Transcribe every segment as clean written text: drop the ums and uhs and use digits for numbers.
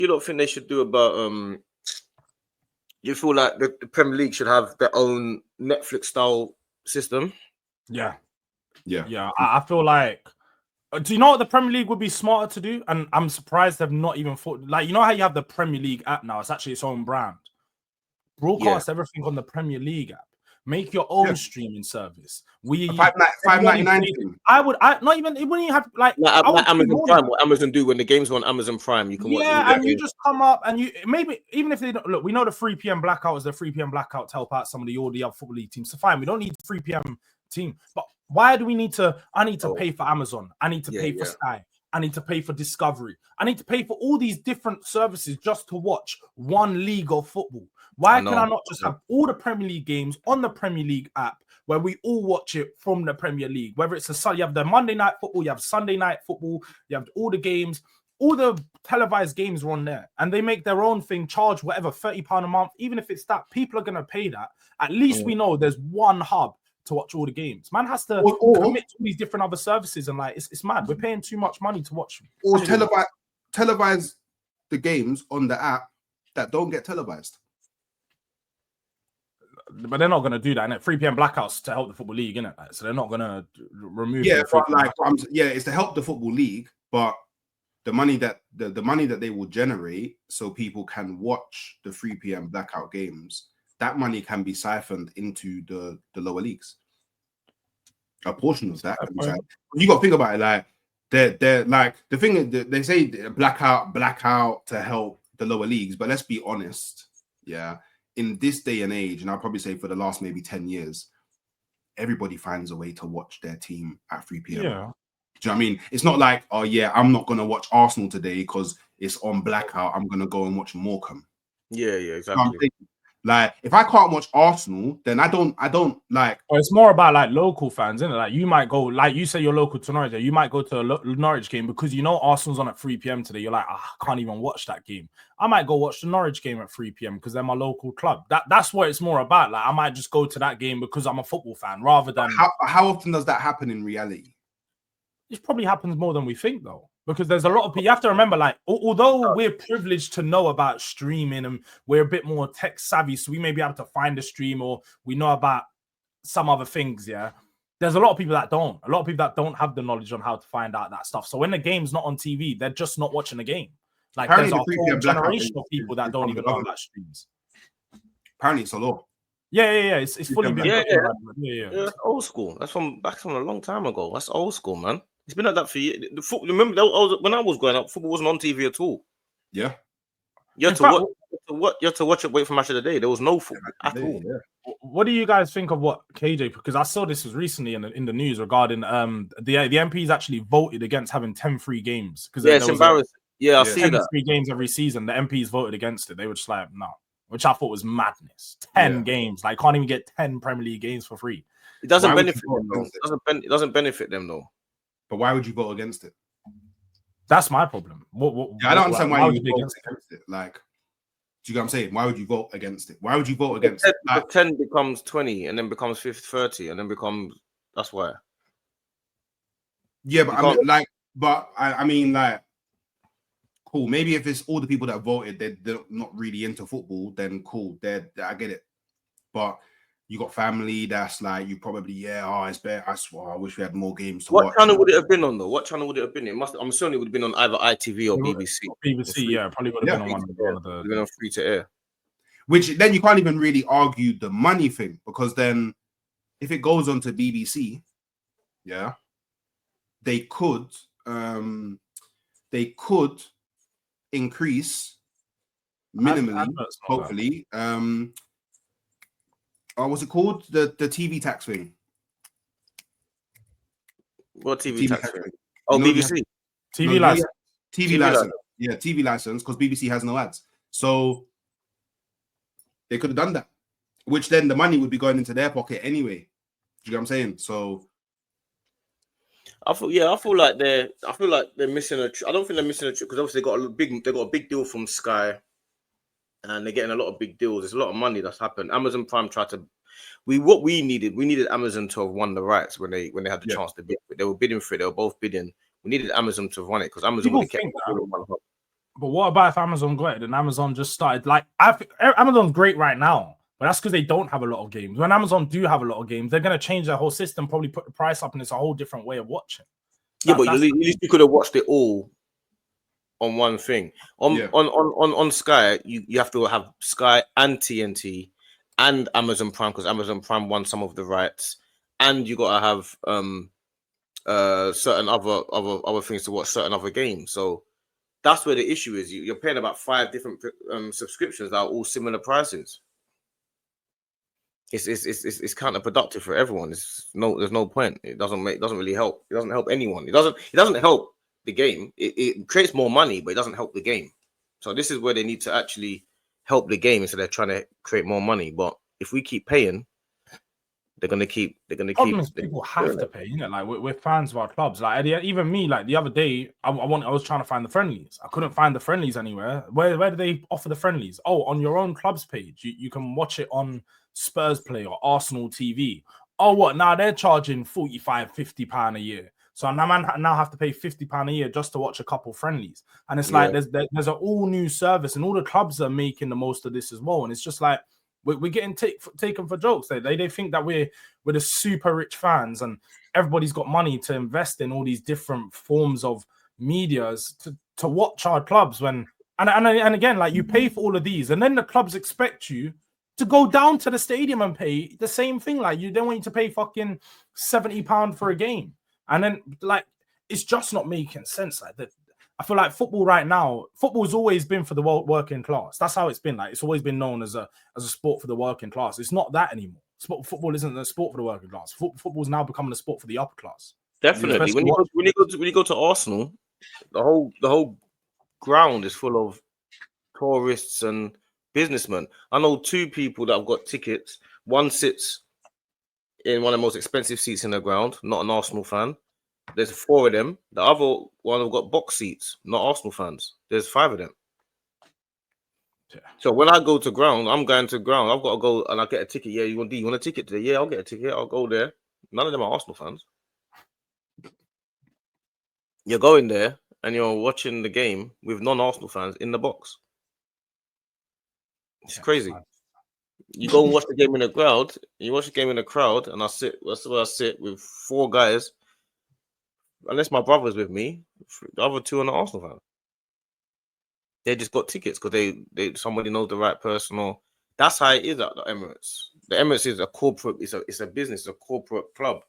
you don't think they should do about you feel like the Premier League should have their own Netflix style system? Yeah. I feel like, do you know what the Premier League would be smarter to do? And I'm surprised they've not even thought, like, you know how you have the Premier League app now? It's actually its own brand. Broadcast everything on the Premier League app. Make your own streaming service. $5.99. I not even, it wouldn't even have like Amazon Prime, what Amazon do when the games are on Amazon Prime, you can watch it. Yeah, and you just come up and you maybe even if they don't look, we know the 3 p.m. blackout is the 3 p.m. blackout to help out some of the other football league teams. So fine, we don't need 3 p.m. team, but why do we need to? I need to pay for Amazon. I need to pay for Sky. I need to pay for Discovery. I need to pay for all these different services just to watch one league of football. Why can I not just have all the Premier League games on the Premier League app where we all watch it from the Premier League? Whether it's you have the Monday night football, you have Sunday night football, you have all the games, all the televised games are on there, and they make their own thing, charge whatever, £30 a month. Even if it's that, people are going to pay that. At least we know there's one hub to watch all the games. Man has to commit to these different other services, and like it's mad. We're paying too much money to watch. Or televise the games on the app that don't get televised. But they're not going to do that. And 3 p.m. blackouts to help the football league, innit? So they're not going to remove. Yeah, but like, it's to help the football league, but the money that the money that they will generate, so people can watch the 3 p.m. blackout games, that money can be siphoned into the lower leagues. A portion of that. You got to think about it. Like they're like the thing is they say blackout to help the lower leagues, but let's be honest. Yeah. In this day and age, and I'll probably say for the last maybe 10 years, everybody finds a way to watch their team at 3 p.m. Yeah. Do you know what I mean? It's not like, oh yeah, I'm not gonna watch Arsenal today because it's on blackout. I'm gonna go and watch Morecambe. Yeah, exactly. Like, if I can't watch Arsenal, then I don't like. Well, it's more about like local fans, isn't it? Like, you might go, like you say, you're local to Norwich. You might go to a Norwich game because you know Arsenal's on at 3 p.m. today. You're like, I can't even watch that game. I might go watch the Norwich game at 3 p.m. because they're my local club. That's what it's more about. Like, I might just go to that game because I'm a football fan, rather than. How often does that happen in reality? It probably happens more than we think, though. Because there's a lot of people, you have to remember, like, although we're privileged to know about streaming and we're a bit more tech savvy, so we may be able to find a stream or we know about some other things, there's a lot of people that don't. A lot of people that don't have the knowledge on how to find out that stuff. So when the game's not on TV, they're just not watching the game. Like, apparently there's a whole generation of people that don't even know about streams. Apparently it's a law. Yeah. It's fully been. Yeah. That's old school. That's from a long time ago. That's old school, man. It's been like that for years. Remember, when I was growing up, football wasn't on TV at all. Yeah. You had to watch it, wait for match of the day. There was no football at all. Yeah. What do you guys think of what KJ? Because I saw this was recently in the news regarding the MPs actually voted against having 10 free games. Because it's embarrassing. I see 10 that. Free games every season. The MPs voted against it. They were just like, no, which I thought was madness. 10 games. Like, can't even get 10 Premier League games for free. It doesn't benefit them though. It doesn't benefit them though. But why would you vote against it? That's my problem. I don't understand why you would vote against it. Like, do you get what I'm saying? Why would you vote against it? Why would you vote against it? Like, 10 becomes 20 and then becomes 30 and then becomes. That's why. Yeah, but I mean, cool. Maybe if it's all the people that voted, they're not really into football, then cool. I get it. But you got family that's like, you probably, it's better. I wish we had more games to watch. What channel would it have been on, though? What channel would it have been? I'm assuming it would have been on either ITV or BBC. BBC, probably would have been on one of the... Been on free to air. Which then you can't even really argue the money thing, because then if it goes on to BBC, they could increase minimally, hopefully. What's it called? The TV tax thing. What TV tax thing? Oh, BBC. TV license. TV license. Yeah, TV license, because BBC has no ads. So they could have done that, which then the money would be going into their pocket anyway. Do you know what I'm saying? So I feel like they're missing a. I don't think they're missing a trick, because obviously they got a big deal from Sky, and they're getting a lot of big deals. There's a lot of money that's happened. Amazon Prime tried to. We needed Amazon to have won the rights when they had the chance to bid. They were bidding for it. They were both bidding. We needed Amazon to have won it, because Amazon would have kept it all in one hub. But what about if Amazon got it and Amazon just started like Amazon's great right now, but that's because they don't have a lot of games. When Amazon do have a lot of games, they're gonna change their whole system, probably put the price up, and it's a whole different way of watching. Yeah, but at least you could have watched it all on one thing. On Sky, you have to have Sky and TNT and Amazon Prime, because Amazon Prime won some of the rights, and you gotta have certain other things to watch, certain other games. So that's where the issue is. You're paying about 5 different subscriptions that are all similar prices. It's counterproductive for everyone. There's no point. It doesn't really help. It doesn't help anyone. It doesn't help the game. It creates more money, but it doesn't help the game. So this is where they need to actually help the game instead of trying to create more money. But if we keep paying, they're gonna keep. People have to pay, you know. Like we're fans of our clubs. Like even me, like the other day, I was trying to find the friendlies. I couldn't find the friendlies anywhere. Where do they offer the friendlies? Oh, on your own club's page. You can watch it on Spurs Play or Arsenal TV. Oh, what? Now they're charging £45-50 a year. So I now have to pay £50 a year just to watch a couple friendlies. And it's like there's an all new service, and all the clubs are making the most of this as well. And it's just like we're getting taken for jokes. They think that we're the super rich fans, and everybody's got money to invest in all these different forms of medias to watch our clubs. And again, like you pay for all of these, and then the clubs expect you to go down to the stadium and pay the same thing. Like they want you to pay fucking £70 for a game, and then like it's just not making sense. Like that. I feel like football right now, football's always been for the working class. That's how it's been. Like it's always been known as a sport for the working class. It's not that anymore. Football isn't a sport for the working class. Football's now becoming a sport for the upper class. Definitely. When you go to Arsenal, the whole ground is full of tourists and businessmen. I know 2 people that have got tickets. One sits in one of the most expensive seats in the ground, not an Arsenal fan. There's 4 of them. The other one have got box seats, not Arsenal fans. There's 5 of them. Yeah. So when I go to ground, I'm going to ground. I've got to go and I get a ticket. Yeah, you want a ticket today? Yeah, I'll get a ticket. I'll go there. None of them are Arsenal fans. You're going there and you're watching the game with non-Arsenal fans in the box. It's crazy. You go and watch the game in the crowd. You watch the game in the crowd, and that's where I sit with 4 guys. Unless my brother's with me, the other 2 are not Arsenal fans. They just got tickets because somebody knows the right person, or that's how it is at the Emirates. The Emirates is a corporate, it's a business, it's a corporate club.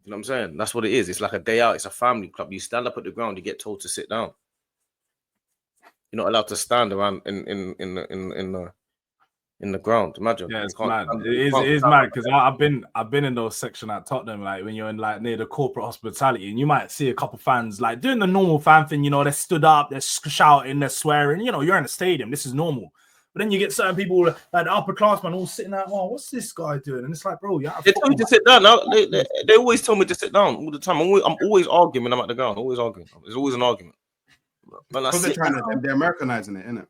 You know what I'm saying? That's what it is. It's like a day out, it's a family club. You stand up at the ground, you get told to sit down. You're not allowed to stand around in the ground. Imagine. Yeah, it's mad. It is mad because I've been in those section at Tottenham, like when you're in like near the corporate hospitality, and you might see a couple fans like doing the normal fan thing. You know, they stood up, they're shouting, they're swearing. You know, you're in a stadium. This is normal. But then you get certain people like the upperclassmen all sitting there. Oh, what's this guy doing? And it's like, bro, yeah. They tell me to sit down. Now they always tell me to sit down all the time. I'm always arguing when I'm at the ground. Always arguing. There's always an argument. Because they're Americanizing it, innit?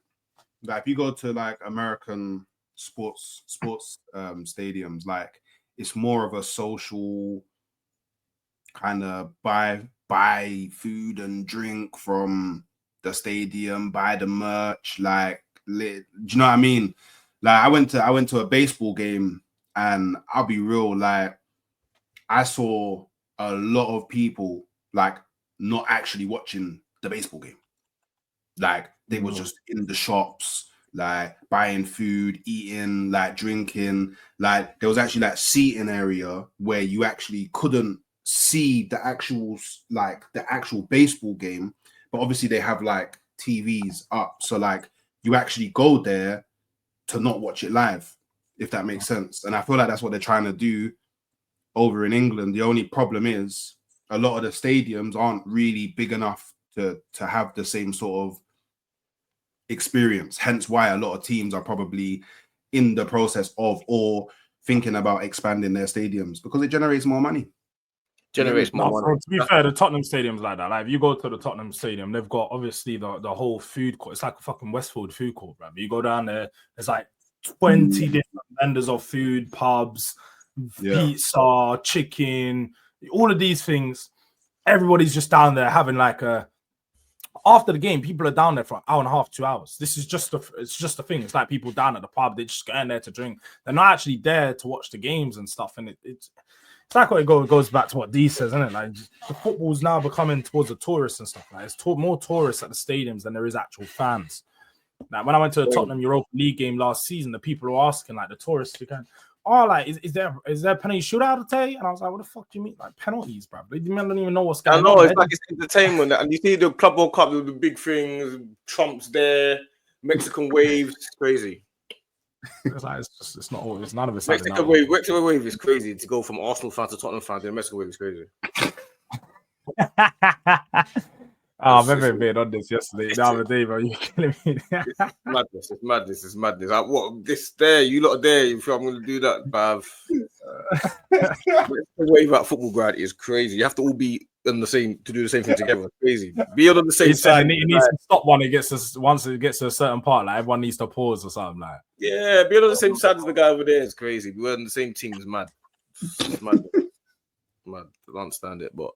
Like if you go to like American sports stadiums, like it's more of a social kind of buy food and drink from the stadium, buy the merch, like do you know what I mean? Like I went to a baseball game, and I'll be real, like I saw a lot of people like not actually watching the baseball game. Like they were just in the shops, like buying food, eating, like drinking. Like there was actually that seating area where you actually couldn't see the actual baseball game, but obviously they have like TVs up, so like you actually go there to not watch it live, if that makes sense. And I feel like that's what they're trying to do over in England. The only problem is a lot of the stadiums aren't really big enough to have the same sort of experience, hence why a lot of teams are probably in the process of or thinking about expanding their stadiums, because it generates more money. To be fair, the Tottenham stadium's like that. Like if you go to the Tottenham stadium, they've got obviously the whole food court. It's like a fucking Westfield food court, bro. You go down there, there's like 20 different vendors of food, pubs, pizza, chicken, all of these things. Everybody's just down there having like a after the game, people are down there for an hour and a half, 2 hours. This is just it's just a thing. It's like people down at the pub, they just go in there to drink. They're not actually there to watch the games and stuff. And it's like what it goes back to what D says, isn't it? Like the football's now becoming towards the tourists and stuff. Like it's more tourists at the stadiums than there is actual fans. Like when I went to the Tottenham Europa League game last season, the people were asking, like the tourists, they going, "Oh, like is there penalty shootout today?" And I was like, "What the fuck do you mean, like penalties, bro? They don't even know what's going on." I know it's like it's entertainment, and you see the Club World Cup with the big things, Trump's there, Mexican waves, it's crazy. It's like it's not always none of it's Mexican wave is crazy to go from Arsenal fan to Tottenham fan to the Mexican wave is crazy. I remember being on this yesterday. The other day, bro. You're killing me. It's madness. Like, what this there? You lot are there. If I'm going to do that, bruv. The wave at football ground is crazy. You have to all be on the same to do the same thing together. It's crazy. Be on the same side. It needs to stop once it gets to a certain part. Like everyone needs to pause or something. Like yeah, be on the same side as the guy over there. It's crazy. We're on the same team. It's mad. It's mad. I don't understand it, but